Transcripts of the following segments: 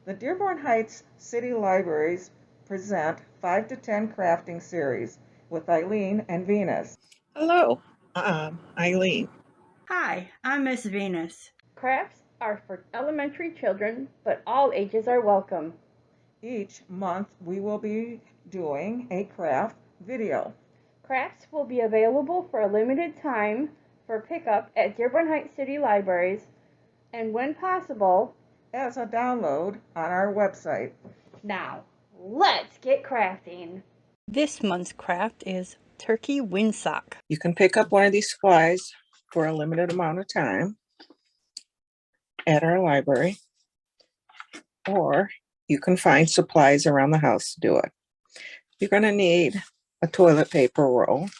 The Dearborn Heights City Libraries present 5 to 10 crafting series with Eileen and Venus. Hello, I'm Eileen. Hi, I'm Miss Venus. Crafts are for elementary children, but all ages are welcome. Each month we will be doing a craft video. Crafts will be available for a limited time for pickup at Dearborn Heights City Libraries and, when possible, as a download on our website. Now, let's get crafting. This month's craft is turkey windsock. You can pick up one of these supplies for a limited amount of time at our library, or you can find supplies around the house to do it. You're going to need a toilet paper roll,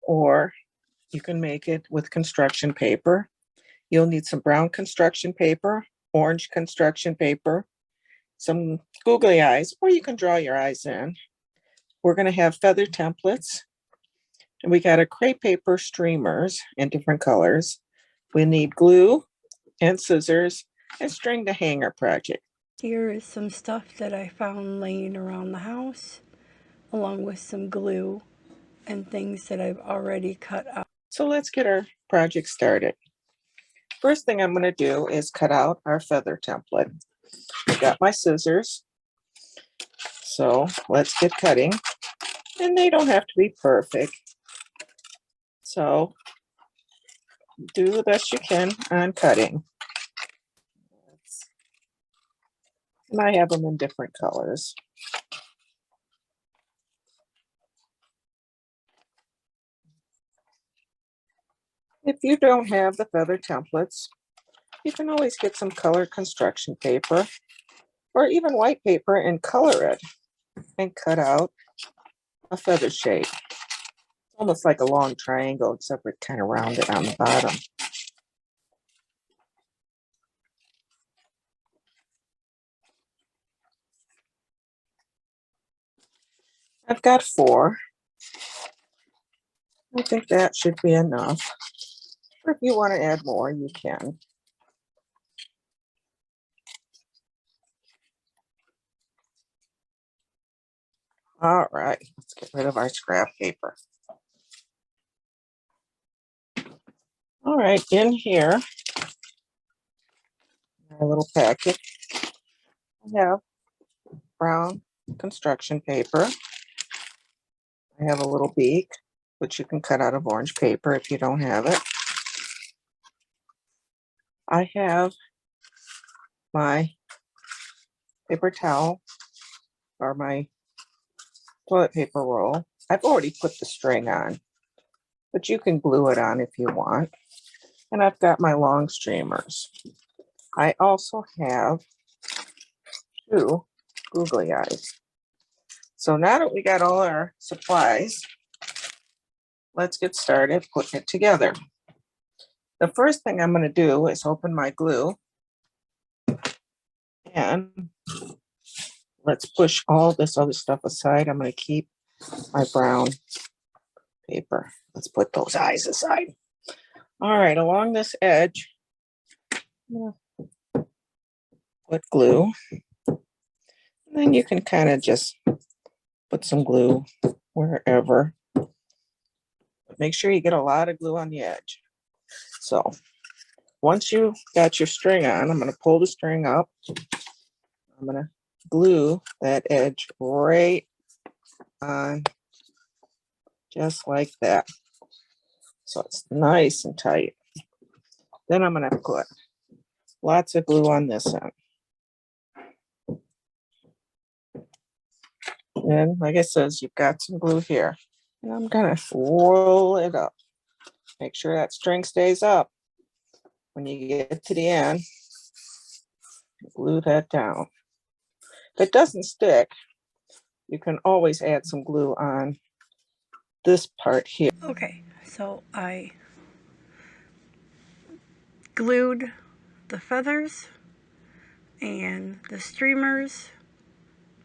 or you can make it with construction paper. You'll need some brown construction paper, orange construction paper, some googly eyes, or you can draw your eyes in. We're going to have feather templates, and we got a crepe paper streamers in different colors. We need glue and scissors and string to hanger project. Here is some stuff that I found laying around the house, along with some glue and things that I've already cut out. So let's get our project started. First thing I'm going to do is cut out our feather template. I got my scissors, so let's get cutting. And they don't have to be perfect, so do the best you can on cutting. And I have them in different colors. If you don't have the feather templates, you can always get some colored construction paper or even white paper and color it and cut out a feather shape. Almost like a long triangle, except for kind of rounded on the bottom. I've got 4. I think that should be enough. Or if you want to add more, you can. All right, let's get rid of our scrap paper. All right, in here, our little packet, I have brown construction paper. I have a little beak, which you can cut out of orange paper if you don't have it. I have my paper towel or my toilet paper roll. I've already put the string on, but you can glue it on if you want. And I've got my long streamers. I also have 2 googly eyes. So now that we got all our supplies, let's get started putting it together. The first thing I'm going to do is open my glue, and let's push all this other stuff aside. I'm going to keep my brown paper. Let's put those eyes aside. All right, along this edge, I'm gonna put glue. And then you can kind of just put some glue wherever. But make sure you get a lot of glue on the edge. So once you got your string on, I'm going to pull the string up. I'm going to glue that edge right on, just like that. So it's nice and tight. Then I'm going to put lots of glue on this end. And like I says, you've got some glue here. And I'm going to roll it up. Make sure that string stays up. When you get to the end, glue that down. If it doesn't stick, you can always add some glue on this part here. Okay, so I glued the feathers and the streamers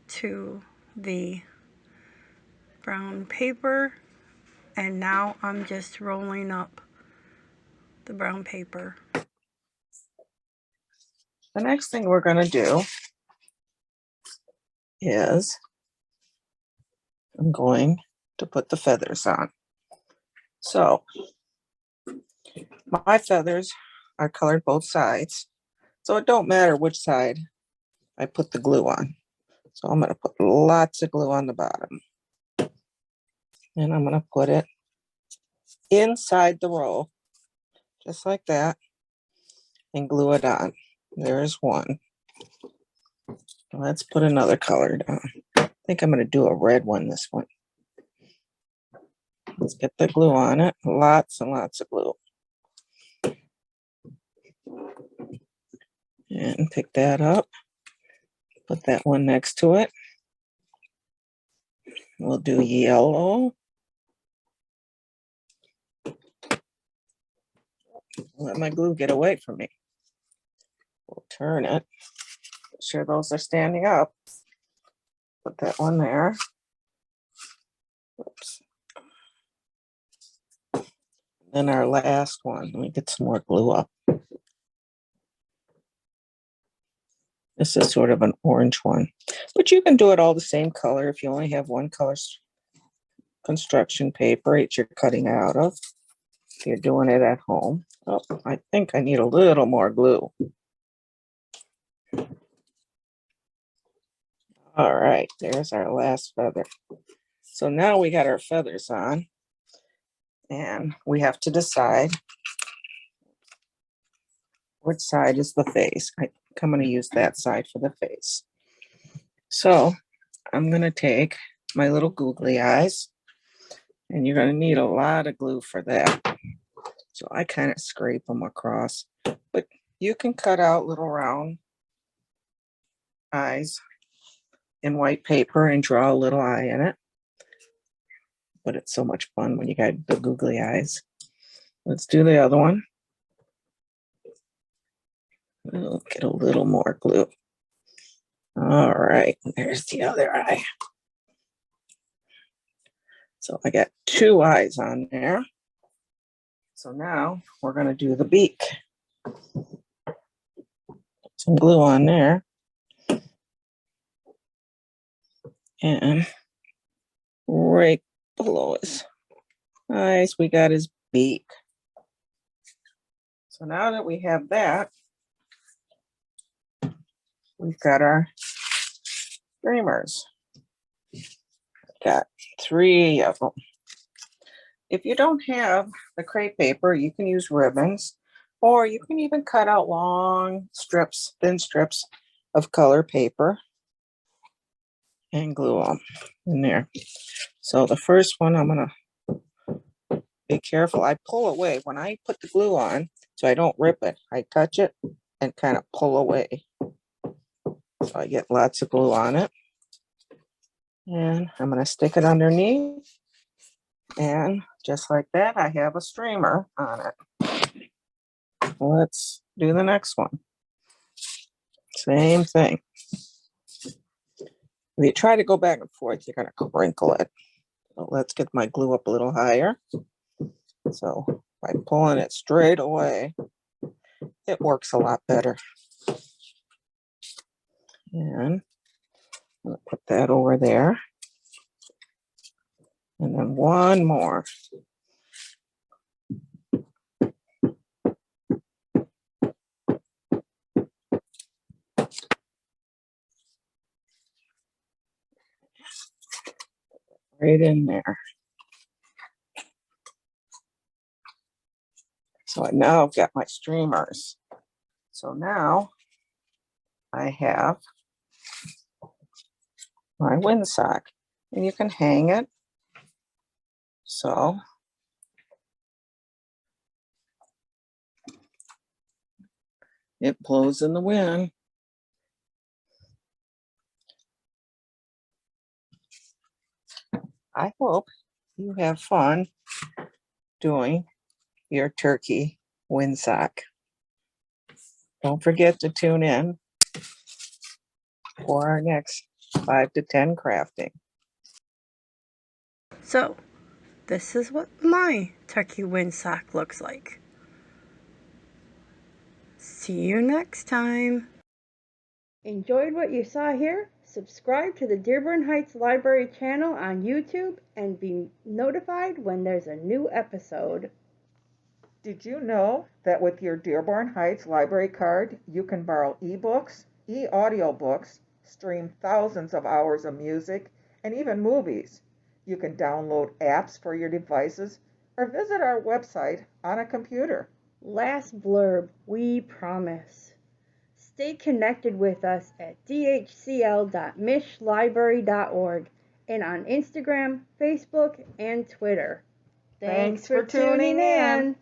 to the brown paper, and now I'm just rolling up the brown paper. the next thing we're going to do is I'm going to put the feathers on. So my feathers are colored both sides, so it don't matter which side I put the glue on. So I'm going to put lots of glue on the bottom, and I'm going to put it inside the row, just like that, and glue it on. There's one. Let's put another color down. I think I'm going to do a red one this one. Let's get the glue on it. Lots and lots of glue. And pick that up. Put that one next to it. We'll do yellow. Let my glue get away from me. We'll turn it. Make sure those are standing up. Put that one there. Oops. Then our last one. Let me get some more glue up. This is sort of an orange one, but you can do it all the same color if you only have one color construction paper that you're cutting out of. If you're doing it at home. Oh, I think I need a little more glue. All right, there's our last feather. So now we got our feathers on, and we have to decide which side is the face. I think I'm going to use that side for the face. So I'm going to take my little googly eyes, and you're going to need a lot of glue for that. So I kind of scrape them across, but you can cut out little round eyes in white paper and draw a little eye in it. But it's so much fun when you got the googly eyes. Let's do the other one. We'll get a little more glue. All right, there's the other eye. So I got 2 eyes on there. So now we're going to do the beak. Put some glue on there. And right below his eyes, we got his beak. So now that we have that, we've got our streamers. Got 3 of them. If you don't have the crepe paper, you can use ribbons, or you can even cut out long strips, thin strips of color paper and glue them in there. So the first one, I'm gonna be careful. I pull away when I put the glue on, so I don't rip it. I touch it and kind of pull away. So I get lots of glue on it. And I'm gonna stick it underneath. And just like that, I have a streamer on it. Let's do the next one. Same thing. If you try to go back and forth, you're going to crinkle it. So let's get my glue up a little higher. So by pulling it straight away, it works a lot better. And I'm going to put that over there. And then one more. Right in there. So now I've got my streamers. So now I have my windsock, and you can hang it. So it blows in the wind. I hope you have fun doing your turkey windsock. Don't forget to tune in for our next 5 to 10 crafting. So, this is what my turkey windsock looks like. See you next time. Enjoyed what you saw here? Subscribe to the Dearborn Heights Library channel on YouTube and be notified when there's a new episode. Did you know that with your Dearborn Heights Library card, you can borrow ebooks, e-audiobooks, stream thousands of hours of music, and even movies? You can download apps for your devices or visit our website on a computer. Last blurb, we promise. Stay connected with us at dhcl.mishlibrary.org and on Instagram, Facebook, and Twitter. Thanks for tuning in.